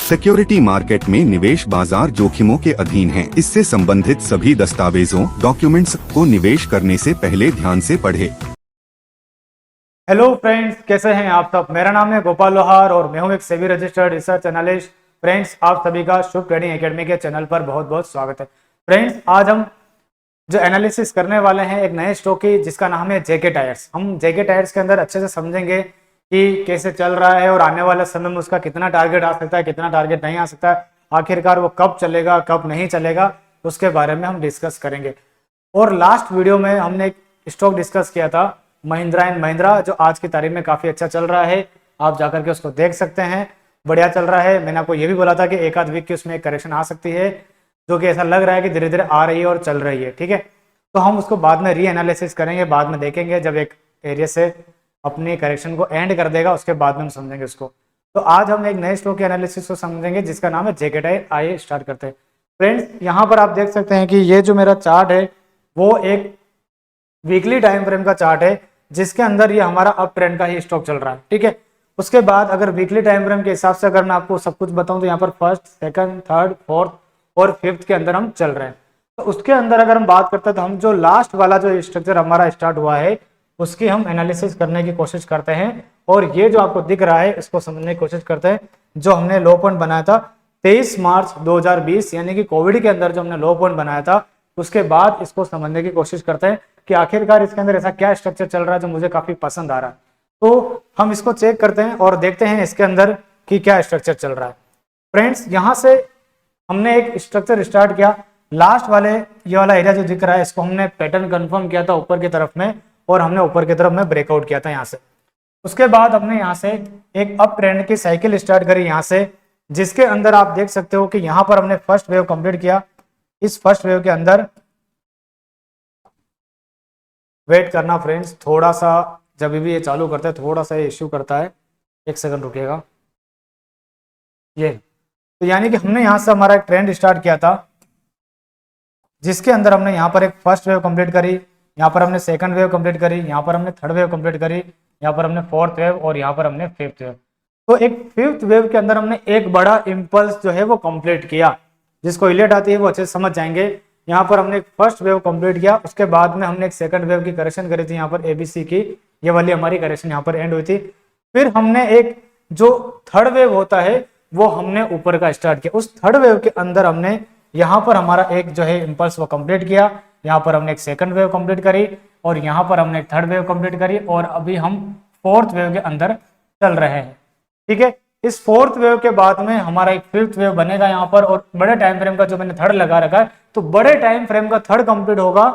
Security market में निवेश बाजार जोखिमों के अधीन है। इससे संबंधित सभी दस्तावेजों डॉक्यूमेंट्स को निवेश करने से पहले ध्यान से पढ़ें। हेलो फ्रेंड्स, कैसे हैं आप सब। मेरा नाम है गोपाल लोहार और मैं हूं एक SEBI registered research analyst. Friends, आप सभी का शुभ ट्रेडिंग एकेडमी के चैनल पर बहुत बहुत स्वागत है। फ्रेंड्स, आज हम जो एनालिसिस करने वाले हैं एक नए स्टॉक की, जिसका नाम है जेके टायर्स। हम जेके टायर्स के अंदर अच्छे से समझेंगे कि कैसे चल रहा है और आने वाले समय में उसका कितना टारगेट आ सकता है, कितना टारगेट नहीं आ सकता है, आखिरकार वो कब चलेगा कब नहीं चलेगा, उसके बारे में हम डिस्कस करेंगे। और लास्ट वीडियो में हमने एक स्टॉक डिस्कस किया था, महिंद्रा एंड महिंद्रा, जो आज की तारीख में काफी अच्छा चल रहा है। आप जाकर के उसको देख सकते हैं, बढ़िया चल रहा है। मैंने आपको ये भी बोला था कि एक आध वीक की उसमें एक करेक्शन आ सकती है, जो कि ऐसा लग रहा है कि धीरे धीरे आ रही है और चल रही है। ठीक है, तो हम उसको बाद में री एनालिसिस करेंगे, बाद में देखेंगे जब एक एरिया से अपनी करेक्शन को एंड कर देगा, उसके बाद में हम समझेंगे उसको। तो आज हम एक नए स्टॉक के एनालिसिस को समझेंगे, जिसका नाम है जेके टायर। आइए स्टार्ट करते हैं। फ्रेंड्स, यहाँ पर आप देख सकते हैं कि ये जो मेरा चार्ट है वो एक वीकली टाइम फ्रेम का चार्ट है, जिसके अंदर ये हमारा अप ट्रेंड का ही स्टॉक चल रहा है। ठीक है, उसके बाद अगर वीकली टाइम फ्रेम के हिसाब से अगर मैं आपको सब कुछ बताऊं तो यहाँ पर फर्स्ट, सेकंड, थर्ड, फोर्थ और फिफ्थ के अंदर हम चल रहे हैं। तो उसके अंदर अगर हम बात करते हैं तो हम जो लास्ट वाला जो स्ट्रक्चर हमारा स्टार्ट हुआ है उसकी हम एनालिसिस करने की कोशिश करते हैं। और ये जो आपको दिख रहा है इसको समझने की कोशिश करते हैं। जो हमने लो पॉइंट बनाया था 23 मार्च 2020, यानी कि कोविड के अंदर जो हमने लो पॉइंट बनाया था, उसके बाद इसको समझने की कोशिश करते हैं कि आखिरकार इसके अंदर ऐसा क्या स्ट्रक्चर चल रहा है जो मुझे काफी पसंद आ रहा है। तो हम इसको चेक करते हैं और देखते हैं इसके अंदर कि क्या स्ट्रक्चर चल रहा है। फ्रेंड्स, यहां से हमने एक स्ट्रक्चर स्टार्ट किया। लास्ट वाले ये वाला एरिया जो दिख रहा है, इसको हमने पैटर्न कंफर्म किया था ऊपर की तरफ में, और हमने ऊपर की तरफ में ब्रेकआउट किया था यहाँ से। उसके बाद हमने यहाँ से एक अप ट्रेंड की साइकिल स्टार्ट करी यहाँ से, जिसके अंदर आप देख सकते हो कि यहाँ पर हमने फर्स्ट वेव कंप्लीट किया। इस फर्स्ट वेव के अंदर वेट करना फ्रेंड्स, थोड़ा सा जब भी ये चालू करता है थोड़ा सा ये इश्यू करता है, एक सेकंड रुकिएगा। ये तो यानी कि हमने यहाँ से हमारा एक ट्रेंड स्टार्ट किया था, जिसके अंदर हमने यहाँ पर एक फर्स्ट वेव कंप्लीट करी, यहाँ पर हमने सेकंड वेव कंप्लीट करी, यहाँ पर हमने थर्ड वेव कंप्लीट करी, यहाँ पर हमने फोर्थ वेव और यहाँ पर हमने फिफ्थ वेव। तो एक फिफ्थ वेव के अंदर हमने एक बड़ा इंपल्स जो है वो कंप्लीट किया। जिसको इलेट आती है वो अच्छे से समझ जाएंगे। यहाँ पर हमने एक फर्स्ट वेव कंप्लीट किया, उसके बाद में हमने एक सेकंड वेव की करेक्शन करी थी, यहाँ पर एबीसी की ये वाली हमारी करेक्शन यहाँ पर एंड हुई थी। फिर हमने एक जो थर्ड वेव होता है वो हमने ऊपर का स्टार्ट किया। उस थर्ड वेव के अंदर हमने यहाँ पर हमारा एक जो है इंपल्स वो कंप्लीट किया, यहाँ पर हमने एक सेकंड वेव कंप्लीट करी और यहाँ पर हमने एक थर्ड वेव कंप्लीट करी, और अभी हम फोर्थ वेव के अंदर चल रहे हैं। ठीक है, इस फोर्थ वेव के बाद में हमारा एक फिफ्थ वेव बनेगा यहाँ पर, और बड़े टाइम फ्रेम का जो मैंने थर्ड लगा रखा है, तो बड़े टाइम फ्रेम का थर्ड कंप्लीट होगा।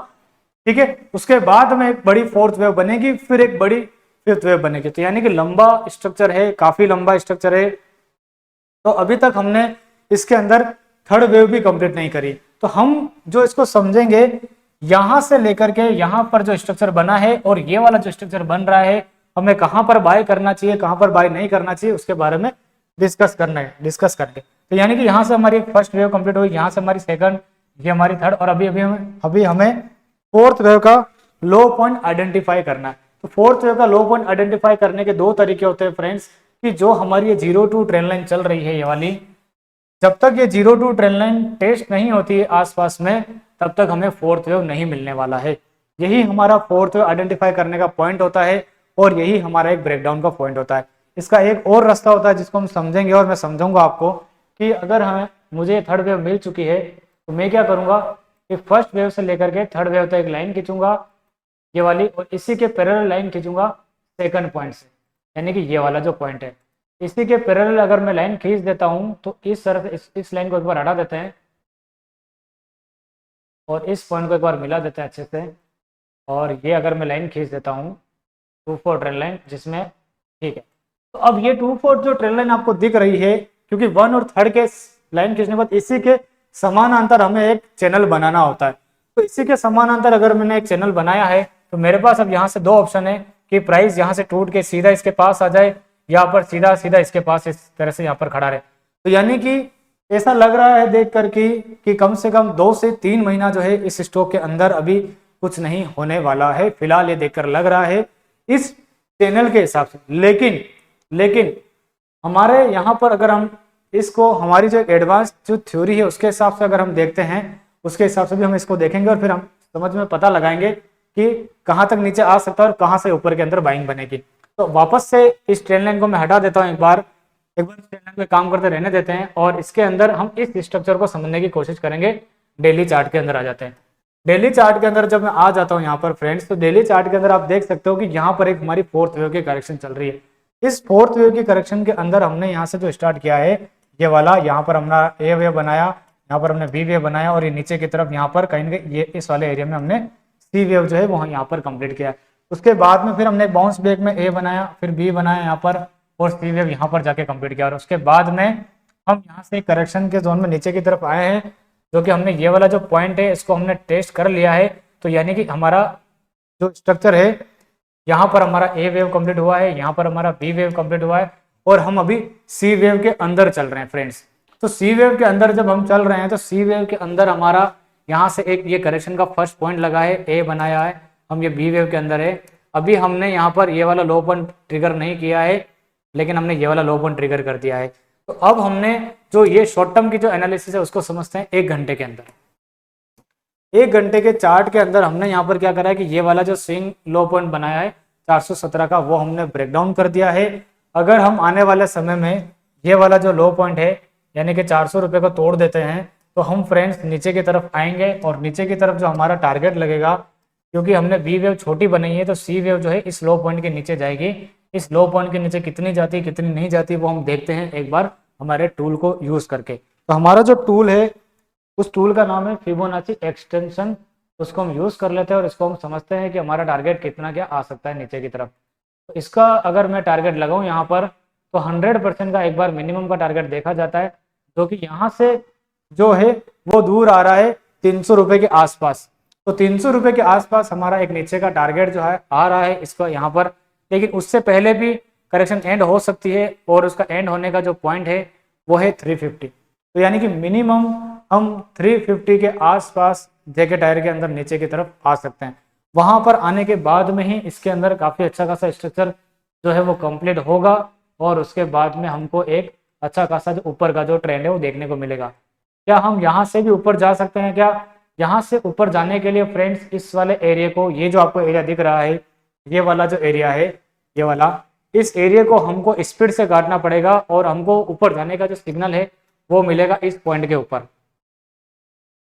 ठीक है, उसके बाद में एक बड़ी फोर्थ वेव बनेगी, फिर एक बड़ी फिफ्थ वेव बनेगी। तो यानी कि लंबा स्ट्रक्चर है, काफी लंबा स्ट्रक्चर है। तो अभी तक हमने इसके अंदर थर्ड वेव भी कंप्लीट नहीं करी। तो हम जो इसको समझेंगे, यहां से लेकर के यहां पर जो स्ट्रक्चर बना है और ये वाला जो स्ट्रक्चर बन रहा है, हमें कहां पर बाय करना चाहिए, कहां पर बाय नहीं करना चाहिए, उसके बारे में डिस्कस करके। तो यानी कि यहां से हमारी फर्स्ट वेव कंप्लीट हुई, यहां से हमारी सेकंड, ये हमारी थर्ड, और अभी हमें फोर्थ वेव का लो पॉइंट आइडेंटिफाई करना है। तो फोर्थ वेव का लो पॉइंट आइडेंटिफाई करने के दो तरीके होते हैं फ्रेंड्स, कि जो हमारी ये 0-2 ट्रेंड लाइन चल रही है ये वाली, जब तक ये 0-2 ट्रेंड लाइन टेस्ट नहीं होती है आसपास में, तब तक हमें फोर्थ वेव नहीं मिलने वाला है। यही हमारा फोर्थ वेव आइडेंटिफाई करने का पॉइंट होता है, और यही हमारा एक ब्रेकडाउन का पॉइंट होता है। इसका एक और रास्ता होता है जिसको हम समझेंगे, और मैं समझाऊंगा आपको कि अगर मुझे थर्ड वेव मिल चुकी है तो मैं क्या करूंगा कि फर्स्ट वेव से लेकर के थर्ड वेव तक एक लाइन खींचूंगा ये वाली, और इसी के पैरेलल लाइन खींचूंगा सेकंड पॉइंट से, यानी कि ये वाला जो पॉइंट है, इसी के पैरेलल अगर मैं लाइन खींच देता हूं तो इस तरफ इस लाइन को एक बार हटा देते हैं और इस पॉइंट को एक बार मिला देते हैं अच्छे से, और ये अगर मैं लाइन खींच देता हूं 2-4 ट्रेंड लाइन जिसमें, ठीक है। तो अब ये 2-4 जो ट्रेंड लाइन आपको दिख रही है, क्योंकि वन और थर्ड के लाइन खींचने के बाद इसी के समानांतर हमें एक चैनल बनाना होता है। तो इसी के समानांतर अगर मैंने एक चैनल बनाया है तो मेरे पास अब यहाँ से दो ऑप्शन है कि प्राइस यहाँ से टूट के सीधा इसके पास आ जाए, या पर सीधा सीधा इसके पास इस तरह से यहाँ पर खड़ा रहे। तो यानी कि ऐसा लग रहा है देख कर कि कम से कम 2 से 3 महीना जो है इस स्टॉक के अंदर अभी कुछ नहीं होने वाला है, फिलहाल ये देखकर लग रहा है इस चैनल के हिसाब से। लेकिन हमारे यहाँ पर अगर हम इसको हमारी जो एडवांस जो थ्योरी है उसके हिसाब से अगर हम देखते हैं, उसके हिसाब से भी हम इसको देखेंगे और फिर हम समझ में पता लगाएंगे कि कहाँ तक नीचे आ सकता है और कहाँ से ऊपर के अंदर बाइंग बनेगी। तो वापस से इस ट्रेन लाइन को मैं हटा देता हूँ, एक बार ट्रेन लाइन पे काम करते रहने देते हैं और इसके अंदर हम इस स्ट्रक्चर को समझने की कोशिश करेंगे। डेली चार्ट के अंदर आ जाते हैं। डेली चार्ट के अंदर जब मैं आ जाता हूँ यहाँ पर फ्रेंड्स, तो डेली चार्ट के अंदर आप देख सकते हो कि यहाँ पर एक हमारी फोर्थ वेव की करेक्शन चल रही है। इस फोर्थ वेव की करेक्शन के अंदर हमने यहाँ से जो स्टार्ट किया है ये वाला, यहाँ पर हमने ए वेव बनाया, यहाँ पर हमने बी वेव बनाया और ये नीचे की तरफ यहाँ पर कहीं ना कहीं ये इस वाले एरिया में हमने सी वेव जो है वो यहाँ पर कंप्लीट किया। उसके बाद में फिर हमने बाउंस बैक में ए बनाया, फिर बी बनाया यहाँ पर और सी वेव यहाँ पर जाके कंप्लीट किया। और उसके बाद में हम यहाँ से करेक्शन के जोन में नीचे की तरफ आए हैं, जो कि हमने ये वाला जो पॉइंट है इसको हमने टेस्ट कर लिया है। तो यानी कि हमारा जो स्ट्रक्चर है यहाँ पर हमारा ए वेव कंप्लीट हुआ है, यहाँ पर हमारा बी वेव कंप्लीट हुआ है और हम अभी सी वेव के अंदर चल रहे हैं फ्रेंड्स। तो सी वेव के अंदर जब हम चल रहे हैं तो सी वेव के अंदर हमारा यहाँ से एक ये करेक्शन का फर्स्ट पॉइंट लगा है, ए बनाया है, हम ये बी वेव के अंदर है। अभी हमने यहाँ पर ये वाला लो पॉइंट ट्रिगर नहीं किया है, लेकिन हमने ये वाला लो पॉइंट ट्रिगर कर दिया है। तो अब हमने जो ये शॉर्ट टर्म की जो एनालिसिस है उसको समझते हैं 1 घंटे के अंदर। 1 घंटे के चार्ट के अंदर हमने यहाँ पर क्या करा है कि ये वाला जो स्विंग लो पॉइंट बनाया है 417 का, वो हमने ब्रेक डाउन कर दिया है। अगर हम आने वाले समय में ये वाला जो लो पॉइंट है यानी कि 400 रुपये को तोड़ देते हैं तो हम फ्रेंड्स नीचे की तरफ आएंगे और नीचे की तरफ जो हमारा टारगेट लगेगा, क्योंकि हमने बी वेव छोटी बनाई है तो सी वेव जो है इस लो पॉइंट के नीचे जाएगी। इस लो पॉइंट के नीचे कितनी जाती है कितनी नहीं जाती वो हम देखते हैं एक बार हमारे टूल को यूज करके। तो हमारा जो टूल है उस टूल का नाम है फिबोनाची एक्सटेंशन, उसको हम यूज कर लेते हैं और इसको हम समझते हैं कि हमारा टारगेट कितना क्या आ सकता है नीचे की तरफ। तो इसका अगर मैं टारगेट लगाऊं यहाँ पर तो 100% का एक बार मिनिमम का टारगेट देखा जाता है, जो कि यहाँ से जो है वो दूर आ रहा है 300 रुपये के आसपास। तो 300 रुपये के आसपास हमारा एक नीचे का टारगेट जो है आ रहा है इसको यहाँ पर, लेकिन उससे पहले भी करेक्शन एंड हो सकती है और उसका एंड होने का जो पॉइंट है वो है 350। तो यानी कि मिनिमम हम 350 के आसपास जेके टायर के अंदर नीचे की तरफ आ सकते हैं। वहां पर आने के बाद में ही इसके अंदर काफी अच्छा खासा स्ट्रक्चर जो है वो कंप्लीट होगा और उसके बाद में हमको एक अच्छा खासा जो ऊपर का जो ट्रेंड है वो देखने को मिलेगा। क्या हम यहाँ से भी ऊपर जा सकते हैं? क्या यहाँ से ऊपर जाने के लिए फ्रेंड्स इस वाले एरिया को, ये जो आपको एरिया दिख रहा है ये वाला जो एरिया है ये वाला, इस एरिया को हमको स्पीड से काटना पड़ेगा और हमको ऊपर जाने का जो सिग्नल है वो मिलेगा इस पॉइंट के ऊपर।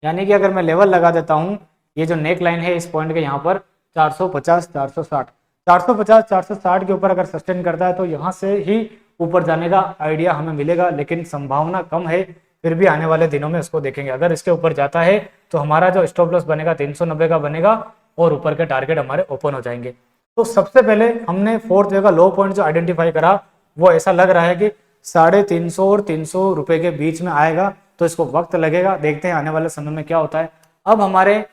यानी कि अगर मैं लेवल लगा देता हूँ, ये जो नेक लाइन है इस पॉइंट के यहाँ पर 450 460 के ऊपर अगर सस्टेन करता है तो यहाँ से ही ऊपर जाने का आइडिया हमें मिलेगा, लेकिन संभावना कम है। फिर भी आने वाले दिनों में उसको देखेंगे। अगर इसके ऊपर जाता है तो हमारा जो स्टॉप लॉस बनेगा 390 का बनेगा और ऊपर के टारगेट हमारे ओपन हो जाएंगे। तो सबसे पहले हमने फोर्थ वे का लो पॉइंट जो आइडेंटिफाई करा वो ऐसा लग रहा है कि 350 और 300 रुपए के बीच में आएगा। तो इसको वक्त लगेगा, देखते हैं आने वाले समय में क्या होता है। अब हमारे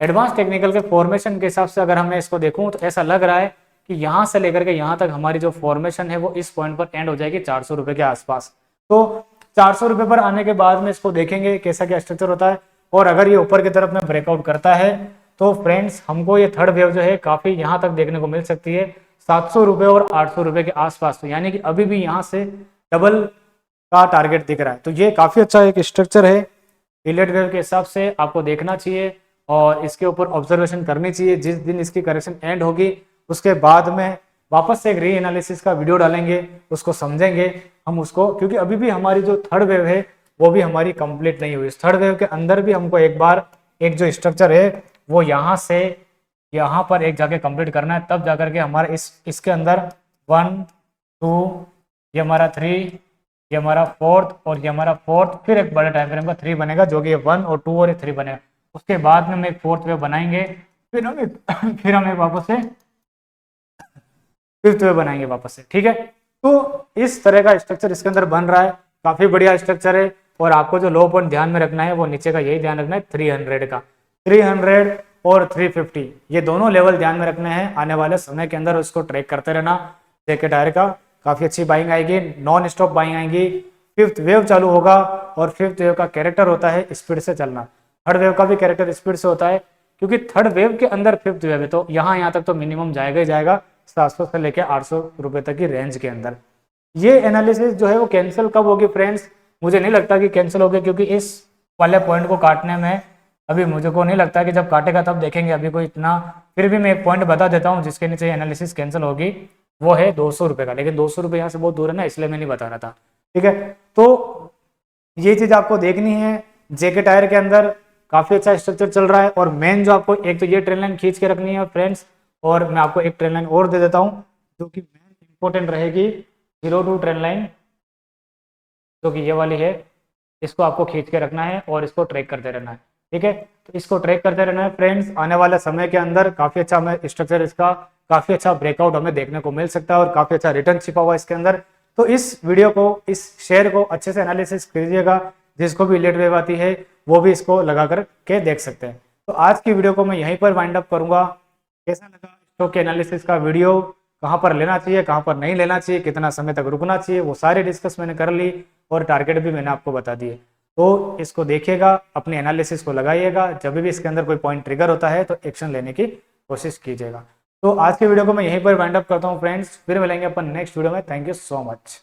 एडवांस टेक्निकल के फॉर्मेशन के हिसाब से अगर हमें इसको देखूं तो ऐसा लग रहा है कि यहाँ से लेकर के यहाँ तक हमारी जो फॉर्मेशन है वो इस पॉइंट पर एंड हो जाएगी 400 रुपए के आसपास। तो 400 रुपए पर आने के बाद में इसको देखेंगे कैसा क्या स्ट्रक्चर होता है, और अगर ये ऊपर की तरफ में ब्रेकआउट करता है तो फ्रेंड्स हमको ये थर्ड वेव जो है काफी यहाँ तक देखने को मिल सकती है 700 रुपए और 800 रुपए के आसपास। तो यानी कि अभी भी यहाँ से डबल का टारगेट दिख रहा है। तो ये काफी अच्छा एक स्ट्रक्चर है। इलेट वेव के हिसाब से आपको देखना चाहिए और इसके ऊपर ऑब्जर्वेशन करनी चाहिए। जिस दिन इसकी करेक्शन एंड होगी उसके बाद में वापस से एक री एनालिसिस का वीडियो डालेंगे, उसको समझेंगे हम उसको, क्योंकि अभी भी हमारी जो थर्ड वेव है वो भी हमारी कंप्लीट नहीं हुई। इस थर्ड वेव के अंदर भी हमको एक बार एक जो स्ट्रक्चर है वो यहाँ से यहाँ पर एक जाके कंप्लीट करना है, तब जाकर के हमारा इसके अंदर 1 2 ये हमारा 3 ये हमारा 4th और ये हमारा 4th, फिर एक बड़े टाइम फ्रेम का 3 बनेगा जो कि ये 1 और 2 और ये 3 बनेगा। उसके बाद में हम एक 4th वेव बनाएंगे, फिर हम वापस से 5th वेव बनाएंगे वापस से। ठीक है, तो इस तरह का स्ट्रक्चर इसके अंदर बन रहा है। काफी बढ़िया स्ट्रक्चर है और आपको जो लो पॉइंट ध्यान में रखना है वो नीचे का यही ध्यान रखना है 300 का, 300 और 350 ये दोनों लेवल ध्यान में रखने हैं। आने वाले समय के अंदर उसको ट्रैक करते रहना। जेके टायर का काफी अच्छी बाइंग आएगी, नॉन स्टॉप बाइंग आएगी। 5th वेव चालू होगा और 5th वेव का कैरेक्टर होता है स्पीड से चलना। थर्ड वेव का भी कैरेक्टर स्पीड से होता है, क्योंकि थर्ड वेव के अंदर 5th वेव है तो यहाँ तक तो मिनिमम जाएगा ही जाएगा 700 से लेकर 800 रुपए तक की रेंज के अंदर। ये एनालिसिस जो है वो कैंसिल कब होगी फ्रेंड्स? मुझे नहीं लगता कि कैंसिल हो गया, क्योंकि इस वाले पॉइंट को काटने में अभी मुझे को नहीं लगता कि जब काटेगा तब देखेंगे, अभी कोई इतना। फिर भी मैं एक पॉइंट बता देता हूँ जिसके नीचे एनालिसिस कैंसिल होगी, वो है 200 रुपये का। लेकिन 200 रुपये यहाँ से बहुत दूर है ना, इसलिए मैं नहीं बता रहा था। ठीक है, तो ये चीज़ आपको देखनी है। जेके टायर के अंदर काफ़ी अच्छा स्ट्रक्चर चल रहा है। और मेन जो आपको एक तो ये ट्रेन लाइन खींच के रखनी है फ्रेंड्स, और मैं आपको एक ट्रेन लाइन और दे देता हूँ जो कि मेन इंपॉर्टेंट रहेगी, 02 ट्रेन लाइन जो कि ये वाली है। इसको आपको खींच के रखना है और इसको ट्रैक करते रहना है। ठीक है, तो इसको ट्रैक करते रहना है फ्रेंड्स। आने वाले समय के अंदर काफ़ी अच्छा हमें स्ट्रक्चर, इसका काफ़ी अच्छा ब्रेकआउट हमें देखने को मिल सकता है और काफ़ी अच्छा रिटर्न छिपा हुआ है इसके अंदर। तो इस वीडियो को, इस शेयर को अच्छे से एनालिसिस कीजिएगा। जिसको भी लेट वेव आती है वो भी इसको लगा कर के देख सकते हैं। तो आज की वीडियो को मैं यहीं पर वाइंड अप करूंगा। कैसा लगा स्टॉक के एनालिसिस का वीडियो, कहाँ पर लेना चाहिए, कहाँ पर नहीं लेना चाहिए, कितना समय तक रुकना चाहिए, वो सारे डिस्कस मैंने कर ली और टारगेट भी मैंने आपको बता दिए। तो इसको देखिएगा, अपने एनालिसिस को लगाइएगा। जब भी इसके अंदर कोई पॉइंट ट्रिगर होता है तो एक्शन लेने की कोशिश कीजिएगा। तो आज के वीडियो को मैं यहीं पर वाइंड अप करता हूँ फ्रेंड्स। फिर मिलेंगे अपन नेक्स्ट वीडियो में। Thank you so much.